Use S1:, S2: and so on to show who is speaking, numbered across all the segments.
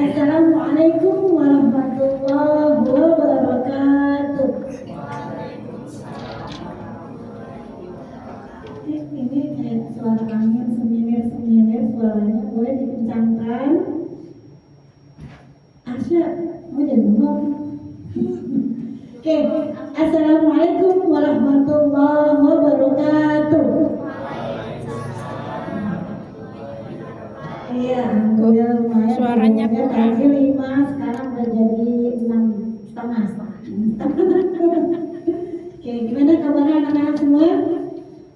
S1: Assalamualaikum warahmatullahi wabarakatuh. Ini kayak suara angin semilir suaranya boleh dikencangkan. Asya, mau jadi ngomong. Oke, assalamualaikum warahmatullahi wabarakatuh. Iya, lumayan.
S2: Suaranya
S1: tadi 5, sekarang udah jadi 6,5. Oke, gimana kabarnya anak-anak semua?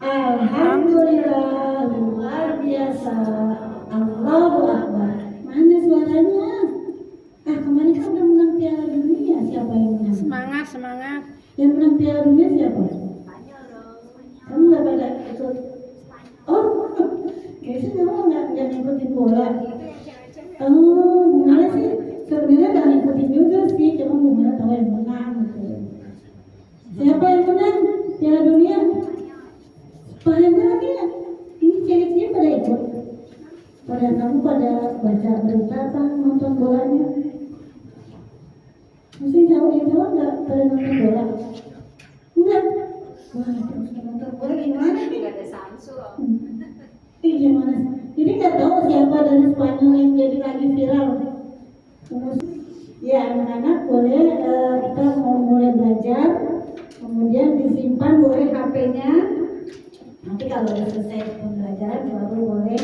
S1: Alhamdulillah, luar biasa. Allahu Akbar. Mana suaranya? Kemarin kan udah menang Piala Dunia. Siapa yang menang?
S2: Semangat.
S1: Yang menang Piala Dunia siapa? Kamu nggak pada ikut? Oh, kayaknya kamu nggak ngikutin bola. Gimana sih? Sebenarnya nggak ngikutin juga sih, cuma gimana tahu yang menang gitu. Siapa yang menang Piala Dunia? Banyak ya. Ini cewek-cewek pada ikut. Kamu pada baca berita apa nonton bolanya? Mesti jauh-jauh nggak pada nonton bola? Enggak. Wah, terus nonton bola gimana nih?
S3: Nggak ada Samsung.
S1: Gimana? Jadi nggak tahu siapa dari Spanyol yang jadi lagi viral. Ya anak-anak boleh kita mau mulai belajar, kemudian disimpan boleh HP-nya. Nanti kalau udah selesai pembelajaran baru boleh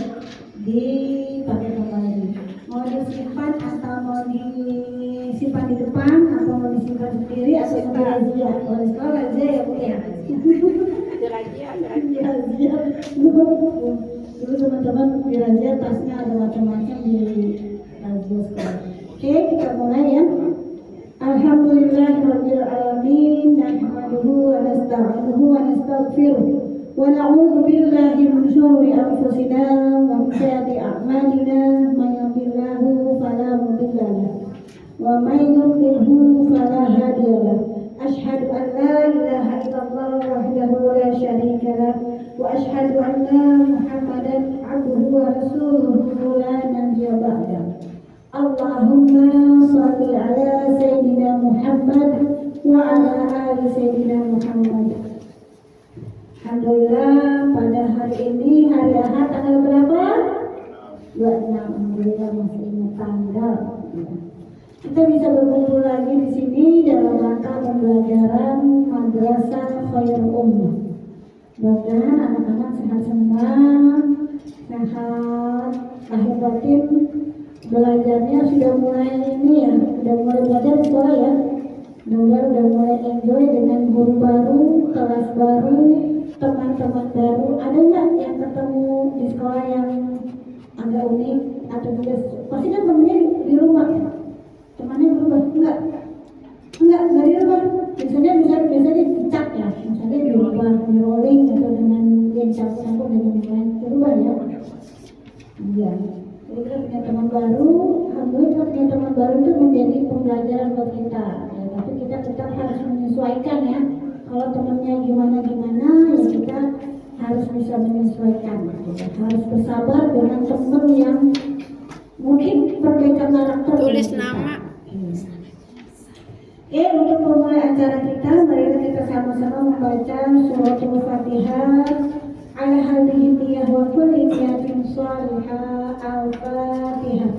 S1: dipakai kembali. Mau disimpan atau mau disimpan di depan atau mau disimpan sendiri atau mau razia? Kalau di sekolah razia ya Bu ya. Razia. Dulu teman-teman di razia tasnya ada macam-macam di razia sekolah. Oke, kita mulai ya. Alhamdulillahirabbil alamin, nahmaduhu wa nasta'inuhu wa nastaghfiruh. ونعوذ بالله من شرور أنفسنا ومن سيئات أعمالنا من يهده الله فلا مضل له ومن يضلله فلا هادي له أشهد أن لا إله إلا الله وحده لا شريك له وأشهد أن محمدا عبده ورسوله لا نبي بعده اللهم صل على سيدنا محمد وعلى آل سيدنا محمد. Alhamdulillah pada hari ini hari Ahad tanggal berapa? 26. Alhamdulillah masih ingat tanggal. Kita bisa berkumpul lagi di sini dalam rangka pembelajaran Madrasah Khairul Ummah. Mudah-mudahan anak-anak sehat semua, sehat lahir batin. Belajarnya sudah mulai ini ya, sudah mulai belajar di sekolah ya. Mudah-mudahan udah mulai enjoy dengan guru baru, kelas baru, teman-teman baru. Ada nggak yang ketemu di sekolah yang agak unik atau juga pasti kan temennya di rumah, temannya berubah? Enggak di rumah. Biasanya dicap ya, misalnya di rumah di rolling atau dengan yang campur dengan yang lain berubah ya. Iya. Jadi kita punya teman baru, alhamdulillah kita punya teman baru itu menjadi pembelajaran buat kita. Ya, tapi kita tetap harus menyesuaikan ya. Kalau temannya gimana ya kita harus bisa menyesuaikan. Harus bersabar dengan teman yang mungkin berbeda karakter.
S2: Tulis nama.
S1: Oke, untuk memulai acara kita, mari kita sama-sama membaca suratul Fatihah. Ala hadhihi niyyah wa kulli niyatin shalihah. Al-Fatihah.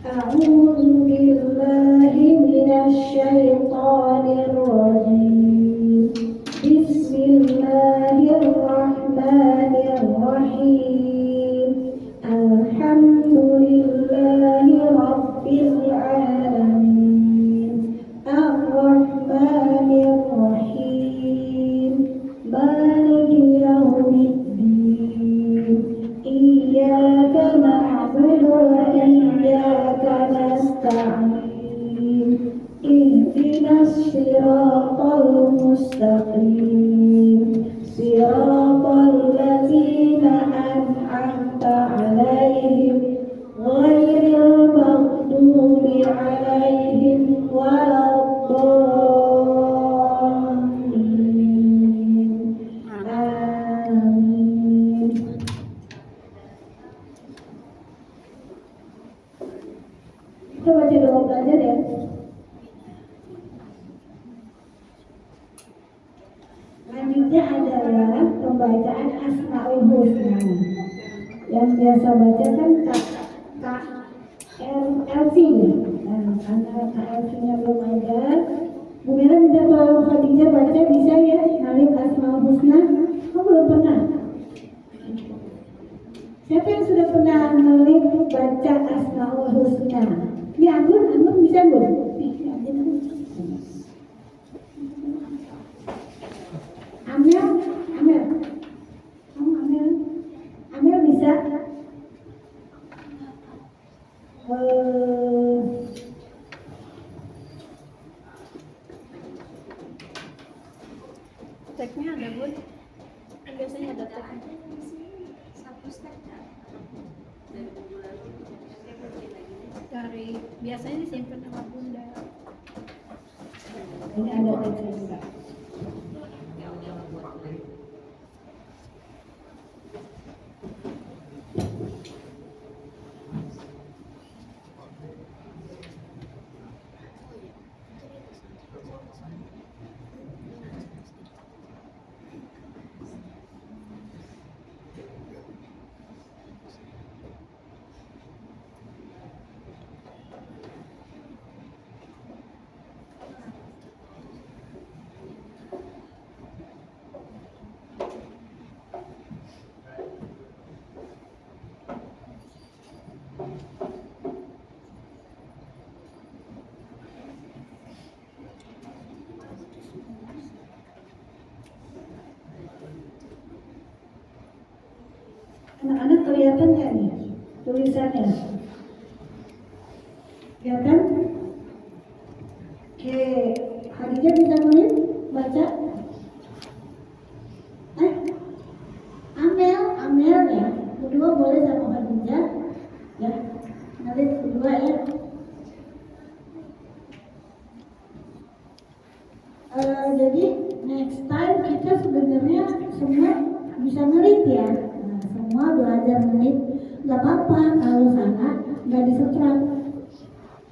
S1: A'udzu billahi minasy syaithanir rajim. Bismillahirrahmanirrahim. Alhamdulillahi rabbil alamin. Ar-Rahmanir-Rahim. Maliki yaumiddin. Iyyaka na'budu wa iyyaka nasta'in. Ihdinas siratal mustaqim. Siratal ladzina an'amta 'alaihim ghairil maghdubi 'alaihim waladdallin. Amin. Kita baca doa belajar ya. Selanjutnya adalah pembacaan Asmaul Husna. Yang biasa baca kan Kak Elvi. Nah, karena Kak Elvi-nya belum ada, Bu Mira minta tolong Khadijah baca, bisa ya? Ngalih Asmaul Husna. Oh, belum pernah. Siapa yang sudah pernah ngalih baca Asmaul Husna? Ya, Anggun bisa, Bu? Amel bisa.
S2: Tagnya ada, Bun? Biasanya ada tagnya.
S3: Satu step dari minggu lalu
S2: Dari biasanya disimpan sama Bunda.
S1: Ini ada teksnya juga.
S3: yang buat
S1: Anak-anak kelihatan nggak nih tulisannya? Kelihatan? Oke, Khadijah bisa nulis, baca? Amel ya, berdua boleh sama Khadijah, ya, nanti berdua ya. Jadi next time kita sebenarnya semua bisa nulis ya. Semua belajar menit, nggak apa-apa kalau sana nggak disetrap,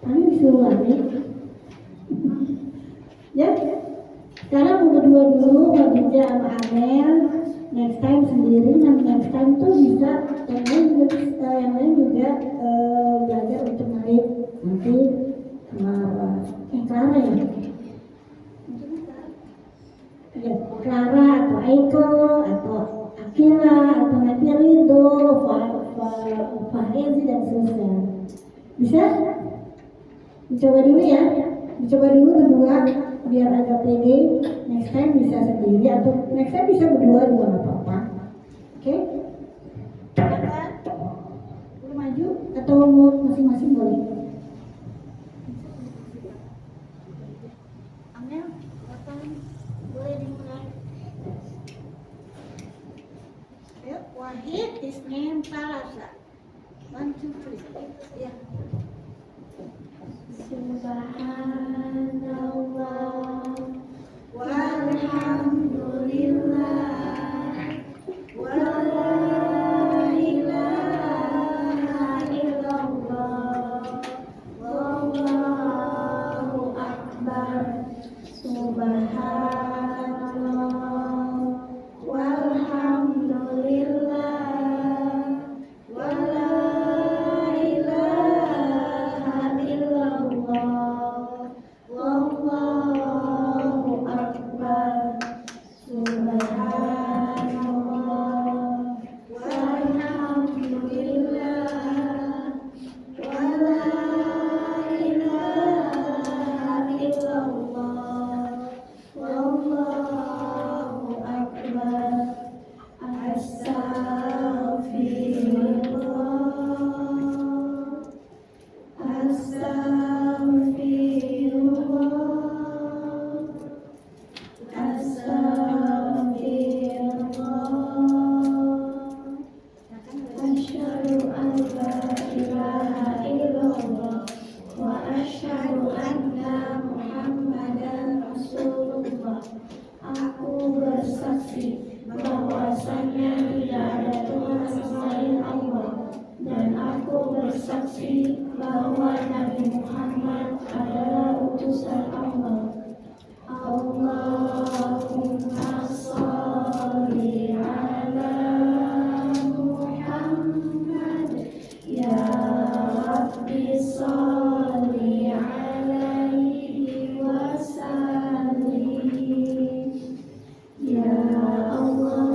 S1: paling disuruh lagi. Ya, sekarang berdua dulu Khadijah sama Amel, next time sendiri, dan next time tuh bisa yang lain juga belajar untuk menit nanti Clara ya. Ya, Clara atau Aiko atau Akila atau Nabi Ridho, Fahezi dan seterusnya. Bisa? Dicoba dulu ya. Dicoba dulu berdua biar agak pede. Next time bisa sendiri atau next time bisa berdua juga nggak apa-apa. Oke? Silakan. Boleh maju atau mau masing-masing boleh? Amel, kapan boleh dimulai? Wahid Isnin Salasa. 1, 2, 3. Ya. Subhanallah walhamdulillah wa la ilaha illallah wallahu akbar. Subhanallah walhamdulillah wa la ilaha illallah wallahu akbar. Subhanallah walhamdulillah wa la ilaha illallah wallahu akbar. Astaghfirullah, astaghfirullah, astaghfirullah. Asyhadu an la ilaha illallah wa asyhadu anna Muhammadan Rasulullah. Aku bersaksi bahwasanya tidak ada Tuhan selain Allah, dan aku bersaksi bahwa Nabi Muhammad adalah utusan Allah. Allahumma sholli ala Muhammad, ya Rabbi sholli alaihi wa sallim. Ya Allah,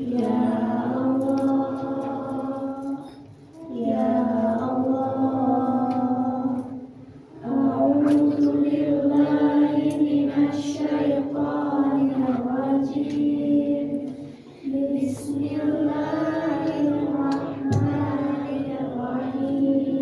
S1: ya Allah, ya Allah. A'udzu billahi minasy syaithanir rajim. Bismillahirrahmanirrahim.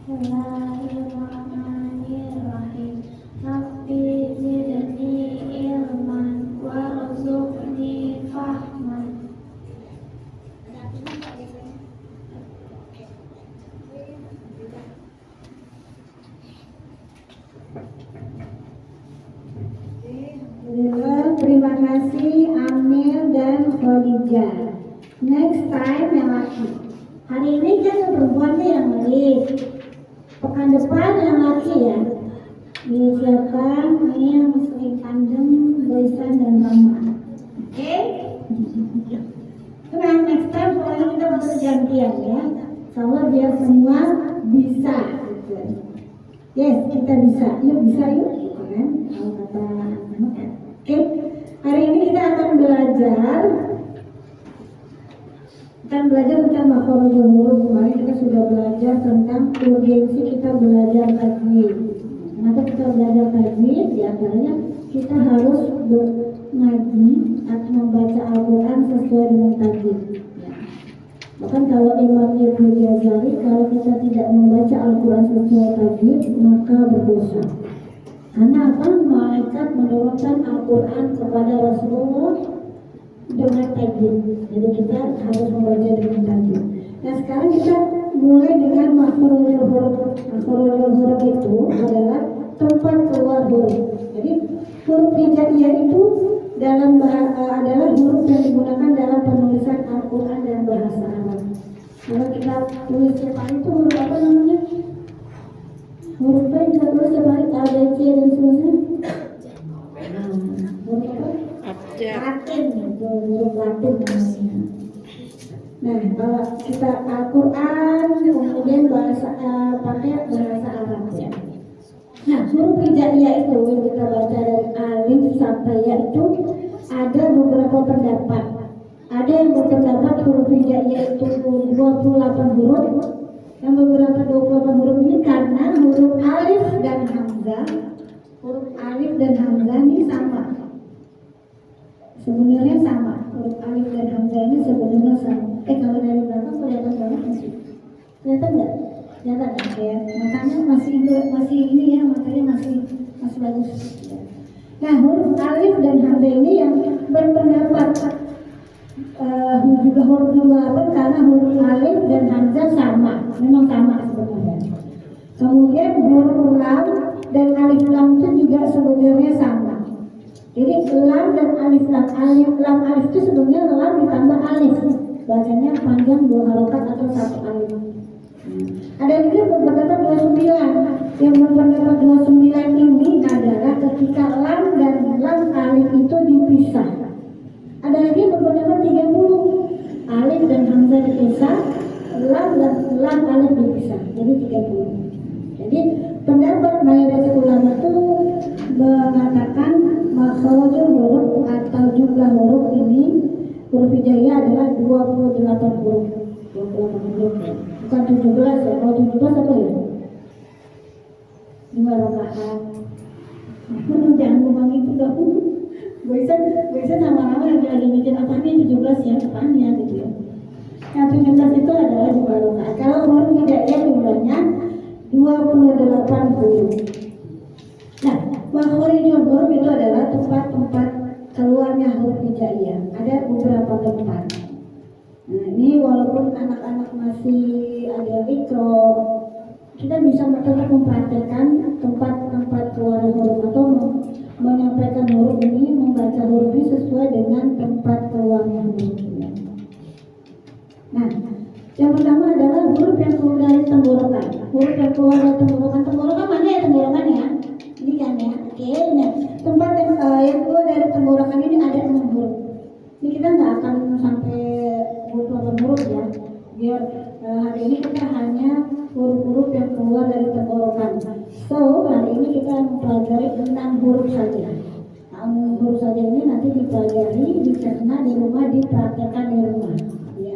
S1: Bismillahirrahmanirrahim. Rabbi zidni ilman warzuqni fahman. Terima kasih Amir dan Khadijah. Next time yang laki. Hari ini kan yang perempuan nih yang balik. Pekan depan yang laki ya. Disiapkan ini yang sering tandem, Boysan dan Mama. Oke? Nah, next time pokoknya kita bergantian ya. Soalnya biar semua bisa. Gitu. Yes, kita bisa. Yuk bisa yuk. Gitu kan? Kalau kata oke. Hari ini kita akan belajar tentang makhrajul huruf. Kemarin kita sudah belajar tentang urgensi kita belajar tajwid. Kenapa kita belajar tajwid? Di antaranya kita harus ngaji atau membaca Al-Quran sesuai dengan tajwid. Ya. Bahkan kalau Imam Ibnu Ghazali, kalau kita tidak membaca Al-Quran sesuai tajwid, maka berdosa. Karena apa? Malaikat menurunkan Al-Quran kepada Rasulullah dengan tajwid. Jadi kita harus membaca dengan tajwid. Nah sekarang kita mulai dengan makhrajul huruf. Makhrajul huruf itu adalah tempat keluar huruf. Jadi huruf hijaiyah itu adalah huruf yang digunakan dalam penulisan Al-Quran dan bahasa Arab. Kalau kita tulis setiap hari itu huruf apa namanya? Huruf apa yang kita tulis setiap hari? A, B, C dan seterusnya. Huruf apa? Latin, huruf Latin namanya. Nah, kalau kita Al-Quran, kemudian pakai bahasa Arab ya. Nah, huruf hijaiyah itu yang kita baca dari alif sampai ya itu ada beberapa pendapat. Ada yang berpendapat huruf hijaiyah itu 28 huruf. Yang beberapa 28 huruf ini karena huruf alif dan hamzah, huruf alif dan hamzah ini sama. Sebenarnya sama, huruf alif dan hamzah ini sebenarnya sama. Kalau dari belakang kelihatan banget sih. Kelihatan nggak? Kelihatan ya. Makanya masih ini ya, makanya masih bagus. Nah, huruf alif dan hamzah ini yang berpendapat juga huruf 28 karena huruf alif dan hamzah sama, memang sama sebenarnya. Kemudian huruf lam dan alif lam itu juga sebenarnya sama. Jadi lam dan alif lam alif itu sebenarnya lam ditambah alif. Bacanya panjang 2 harokat atau 1 alif. Ada juga berpendapat 29. Yang berpendapat 29 ini adalah ketika lam dan lam alif itu dipisah. Ada lagi berpendapat 30. Alif dan hamzah dipisah, lam dan lam alif dipisah. Jadi 30. Jadi pendapat mayoritas ulama itu mengatakan makhrajul huruf atau jumlah huruf ini huruf hijaiyah adalah 28 huruf. 28 huruf. Bukan 17 ya. Kalau 17 apa ya? 5 rakaat. Jangan ngomong itu dong. Biasa sama-sama lagi mikir apa nih 17 ya depannya gitu ya. Yang 17 itu adalah 5 rakaat. Kalau huruf hijaiyah jumlahnya 28 huruf. Nah, makhrajul huruf itu adalah tempat-tempat keluarnya huruf hijaiyah. Ada beberapa tempat. Nah, ini walaupun anak-anak masih ada mikro, kita bisa tetap mempraktekkan tempat-tempat keluar huruf atau menyampaikan huruf ini, membaca huruf ini sesuai dengan tempat keluarnya huruf ini. Nah, yang pertama adalah huruf yang keluar dari tenggorokan. Huruf yang keluar dari tenggorokan mana ya tenggorokan ya? Ini kan ya, oke. Nah, tempat yang keluar dari tenggorokan ini ada 6 huruf. Ini kita nggak akan sampai 28 huruf ya. Biar hari ini kita hanya huruf-huruf yang keluar dari tenggorokan. So, hari ini kita mempelajari 6 huruf saja. 6 huruf saja ini nanti dipelajari, dicerna di rumah, dipraktekkan di rumah. Ya.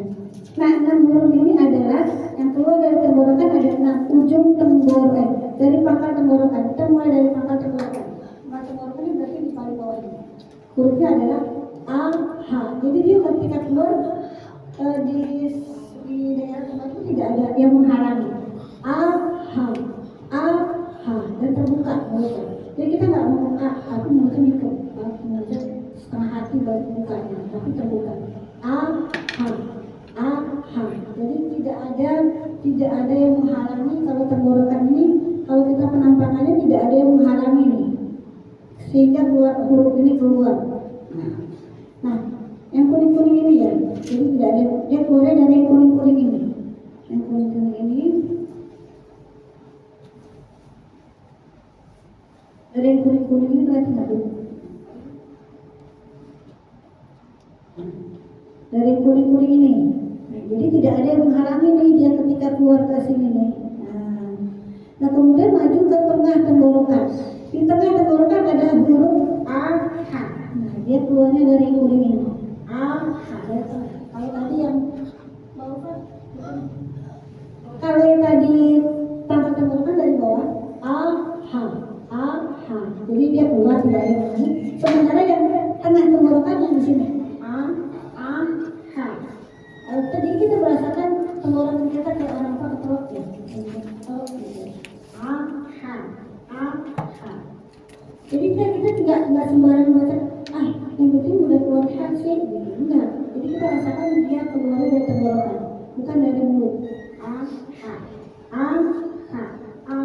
S1: Nah, 6 huruf ini adalah yang keluar dari tenggorokan ada 6 ujung tenggorokan. Dari pangkal tenggorokan, kita mulai dari pangkal tenggorokan. Pangkal tenggorokan ini berarti di paling bawah ini. Hurufnya adalah A, H. Jadi dia ketika keluar di daerah tempat itu tidak ada yang menghalangi. A, H. tenggorokan. Jadi kita nggak mau aku mulutnya mikir, mulutnya setengah hati baru buka, tapi terbuka. A, ha, ha. Jadi tidak ada yang menghalangi kalau tenggorokan ini, kalau kita penampakannya tidak ada yang menghalangi nih, sehingga keluar huruf ini keluar. Nah, yang kuning-kuning ini ya, jadi tidak ada, dia keluarnya dari yang kuning-kuning ini. Yang kuning-kuning ini, dari yang kuning-kuning ini berarti nggak dulu. Dari yang kuning-kuning ini. Nah, jadi tidak ada yang menghalangi nih dia ketika keluar ke sini nih. Nah, kemudian maju ke tengah tenggorokan. Di tengah tenggorokan ada huruf A, H. Nah, dia keluarnya dari yang kuning ini. A, H. Kalau tadi yang bawah kan? Kalau yang tadi pangkat tenggorokan dari bawah A, H. A, H. Jadi dia keluar tidak ada yang lain. Sementara yang tengah tenggorokan yang di sini. A, H. Tadi kita merasakan tenggorokan kita kayak orang apa ketelok ya. A, H. A, H. Jadi kita tidak sembarang baca. Yang penting udah keluar H sih. Enggak. Jadi kita rasakan dia keluar dari tenggorokan, bukan dari mulut. A, H. A, H. A.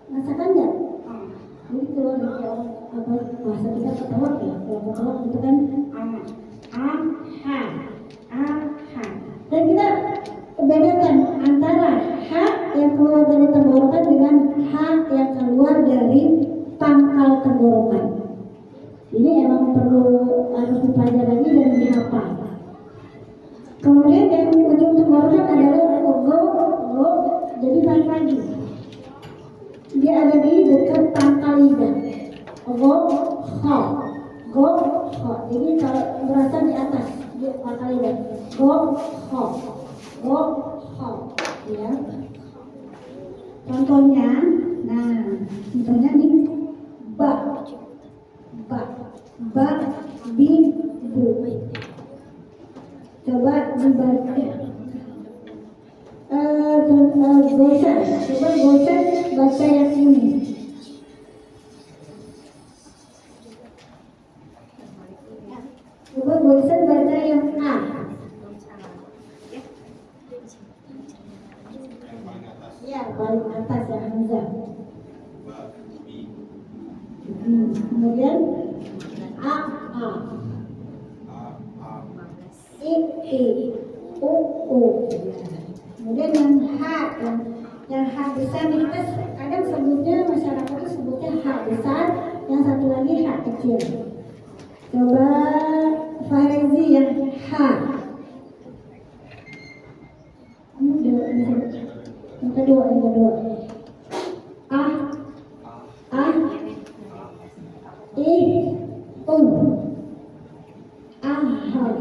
S1: Rasakan nggak? Jadi keluar dari orang apa bahasa kita ketelok ya. Kalau ketelok itu kan A, H. A, H. Dan kita bedakan antara H yang keluar dari tenggorokan dengan H yang keluar dari pangkal tenggorokan. Ini emang perlu harus dipelajari lagi dan dihafal. Kemudian yang ujung tenggorokan adalah go, jadi balik lagi. Dia ada di dekat pangkal lidah. Go, ho. Jadi kalau berasa di atas, di pangkal lidah. Go, ho. Ya. Contohnya, nih ba, bi, bu. Coba dibaca. Gosan. Coba gosan baca yang ini. Coba gosan baca yang A. Ya, paling atas ya Hamzah. Kemudian A, I, U. Kemudian yang H, yang H besar nih, kita kadang sebutnya, masyarakat itu sebutnya H besar, yang satu lagi H kecil. Coba Farezi yang H. Yang kedua. A, I, U. Ahal.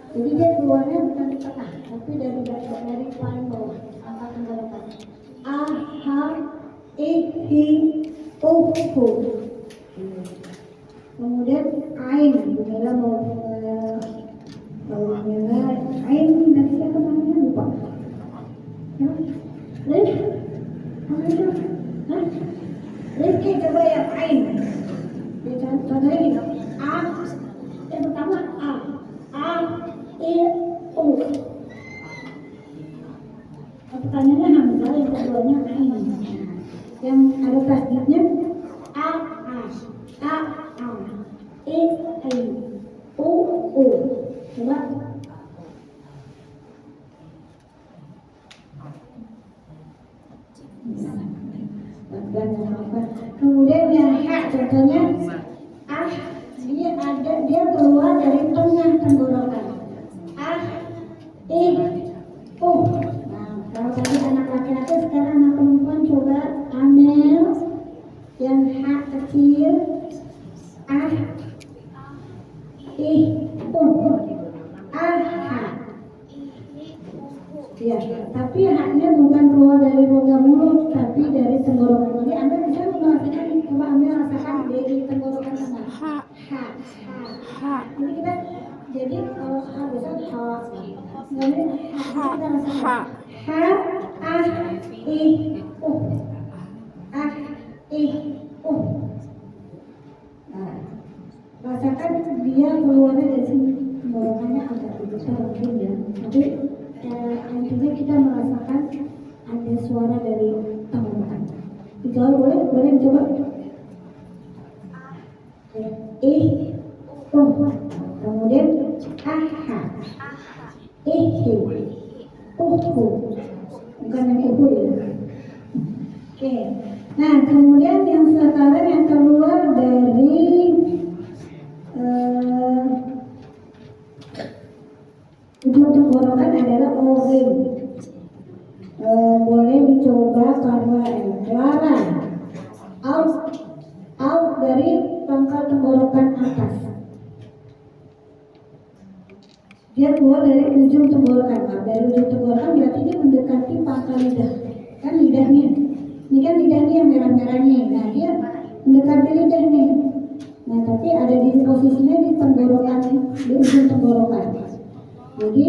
S1: Jadi dia keluarnya bukan di tengah, tapi dari paling bawah, angkat tenggorokan. Ahal, I, U. Kemudian Ain, Bumela mau Bumela Ain dari siapa namanya lupa. Rifki coba yang Ain. Contohnya gini, A, yang pertama A, I, U. Pertanyaannya Hamzah, yang keduanya Ain. Yang ada tasdidnya A, I, U. Coba. Kemudian yang H, contohnya dia keluar dari tengah tenggorokan. I, U. Nah, kalau tadi anak laki-laki, sekarang anak perempuan coba Amel yang H kecil. I, U. Ya, tapi haknya bukan keluar dari rongga mulut, tapi dari tenggorokan. Jadi Anda bisa merasakan, coba Anda rasakan dari tenggorokan tengah. Ha. Ini kita, jadi kalau H bisa H. Jadi kita rasakan. H, I, U. I, merasakan dia keluarnya dari sini, tenggorokannya agak besar mungkin ya. Tapi intinya kita merasakan ada suara dari tenggorokan. Dicoba boleh dicoba. Kemudian aha, bukan yang ya. Oke. Nah, kemudian yang sekarang yang keluar dari ujung tenggorokan adalah orin. Boleh dicoba karena Clara out dari pangkal tenggorokan atas. Dia keluar dari ujung tenggorokan. Nah, dari ujung tenggorokan berarti dia mendekati pangkal lidah. Kan lidahnya. Ini kan lidahnya yang merah-merah nih. Nah, dia mendekati lidah nih. Nah, tapi ada di posisinya di tenggorokan, di ujung tenggorokan. Jadi,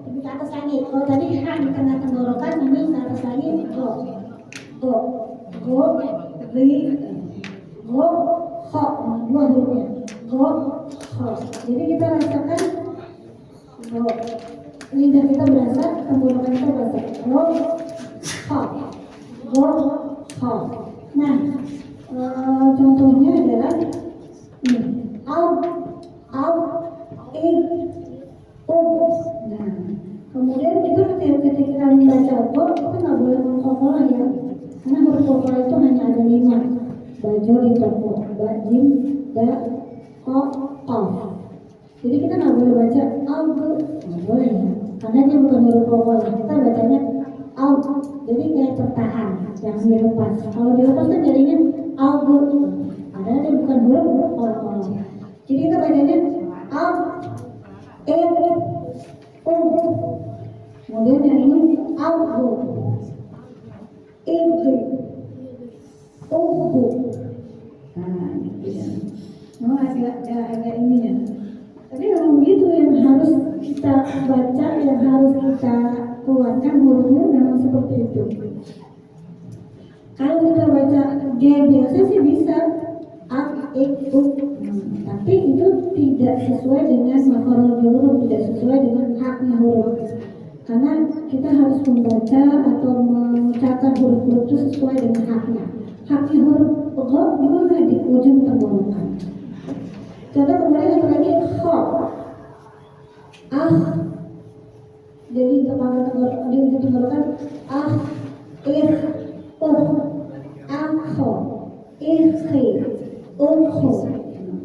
S1: lebih ke atas lagi. Kalau tadi di tengah tenggorokan, ini ke atas lagi. Ho, dua hurufnya. Ho. Jadi kita rasakan lidah kita berasa, tenggorokan kita berasa. Ho. Nah, contohnya adalah ini. Nah, kemudian kita ketika membaca kita nggak boleh mengkokolah ya, karena huruf kokolah itu hanya ada 5. Bajo di toko, bajim, kof. Jadi kita nggak boleh baca nggak boleh ya, karena dia bukan huruf kokolah. Kita bacanya jadi kayak tertahan, yang dilepas. Kalau dilepas kan jadinya padahal dia bukan huruf kokolah. Jadi kita bacanya kemudian yang ini nah, agak ini ya. Tapi memang begitu yang harus kita baca, yang harus kita keluarkan hurufnya memang seperti itu. Kalau kita baca G biasa sih bisa tapi itu tidak sesuai dengan makhraj huruf, tidak sesuai dengan haknya huruf. Karena kita harus membaca atau mengucapkan huruf-huruf itu sesuai dengan haknya. Haknya huruf di mana? Di ujung tenggorokan. Contoh kemudian satu lagi kho. Jadi di ujung tenggorokan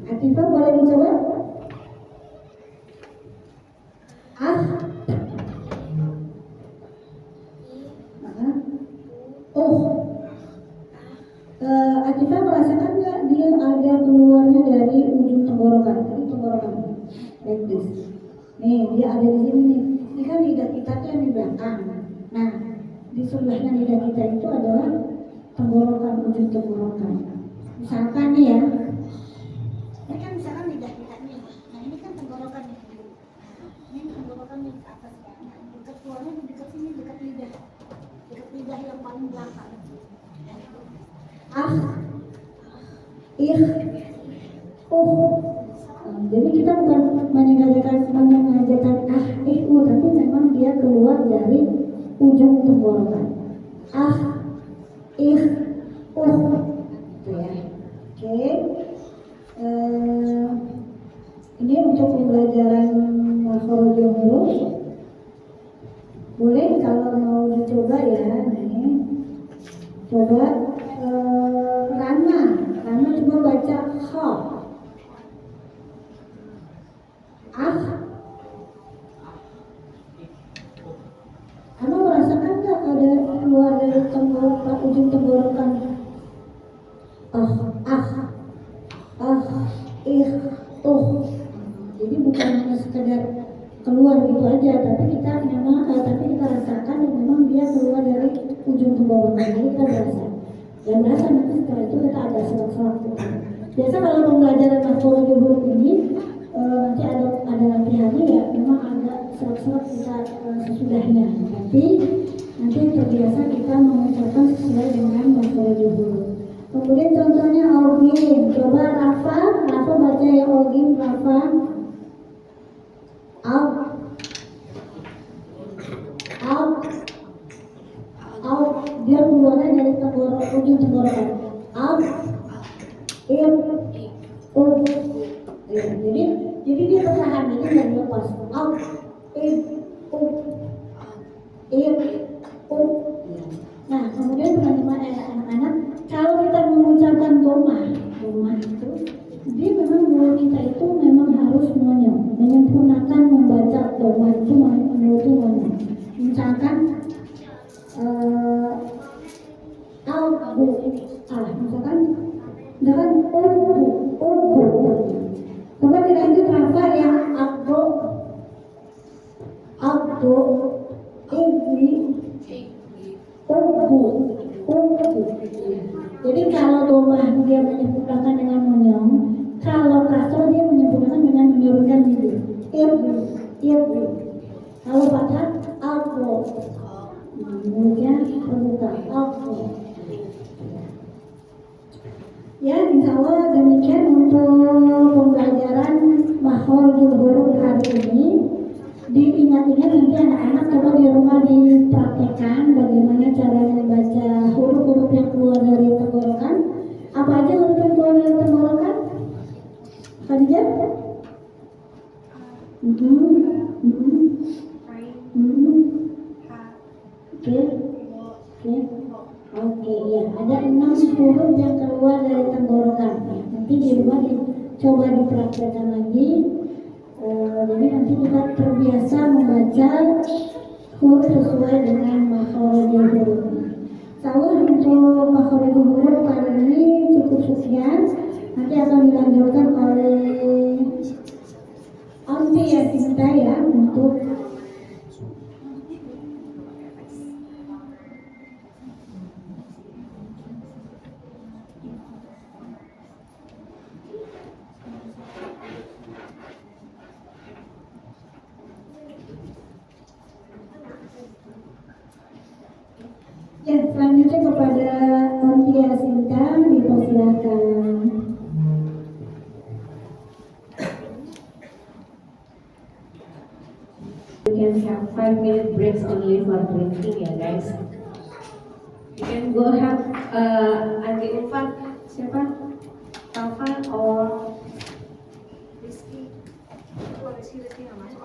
S1: Atifah boleh dicoba? Atifah merasakan nggak dia ada keluarnya dari ujung tenggorokan? Like this. Nih, dia ada di sini nih. Ini kan lidah kita tuh yang di belakang. Nah, di sebelahnya lidah kita itu adalah tenggorokan, ujung tenggorokan. Misalkan nih ya, ini kan misalkan lidah kita nih. Nah, ini kan tenggorokan nih. Ini tenggorokan nih ke atas. Nah, dekat keluarnya dekat sini, dekat lidah yang paling belakang. Jadi kita bukan mengajarkan tapi memang dia keluar dari ujung tenggorokan. Gitu ya. Oke. Ini untuk pembelajaran makhraj huruf. Boleh kalau mau dicoba ya, nih. Coba Rana coba baca kha. Anda merasakan nggak ada keluar dari tenggorokan, ujung tenggorokan? Jadi bukan hanya sekedar keluar gitu aja, tapi kita rasakan dan memang dia keluar dari ujung tenggorokan. Jadi kita berasa. Dan berasa nanti setelah itu kita ada serak-serak gitu. Biasa kalau pembelajaran makhraj huruf ini nanti ada latihannya ya, memang agak serak-serak kita sesudahnya. Tapi nanti terbiasa kita mengucapkan sesuai dengan makhraj huruf. Kemudian contohnya Augin, coba Rafa wanita itu memang harus menyempurnakan membaca doma itu menurut monyong. Misalkan albu, misalkan ubu. Coba dilanjut Rafa yang abdo, igli, ubu. Jadi kalau doma dia menyempurnakan dengan monyong, kalau kasro dia menyempurnakan dengan menurunkan bibir. Irbi. Kalau fathah albo. Mulutnya terbuka. Albo. Ya, insya Allah demikian untuk pembelajaran makhorijul huruf hari ini. Diingat-ingat nanti anak-anak coba di rumah dipraktekkan bagaimana cara membaca huruf-huruf yang keluar dari tenggorokan. Apa aja huruf yang keluar dari tenggorokan? Khadijah? Oke, ya ada 6 huruf yang keluar dari tenggorokan. Nanti di rumah coba dipraktekkan lagi. Jadi nanti kita terbiasa membaca huruf sesuai dengan makhorijul huruf. Insyaallah untuk makhorijul huruf kali ini cukup sekian. Nanti akan dilanjutkan oleh Aunty Yasinta ya untuk ya, selanjutnya kepada Aunty Yasinta dipersilakan.
S3: We can have 5-minute breaks only for drinking ya guys. You can go have Andi Ulfan, siapa? Taufan or Rizky? Rizky nggak masuk.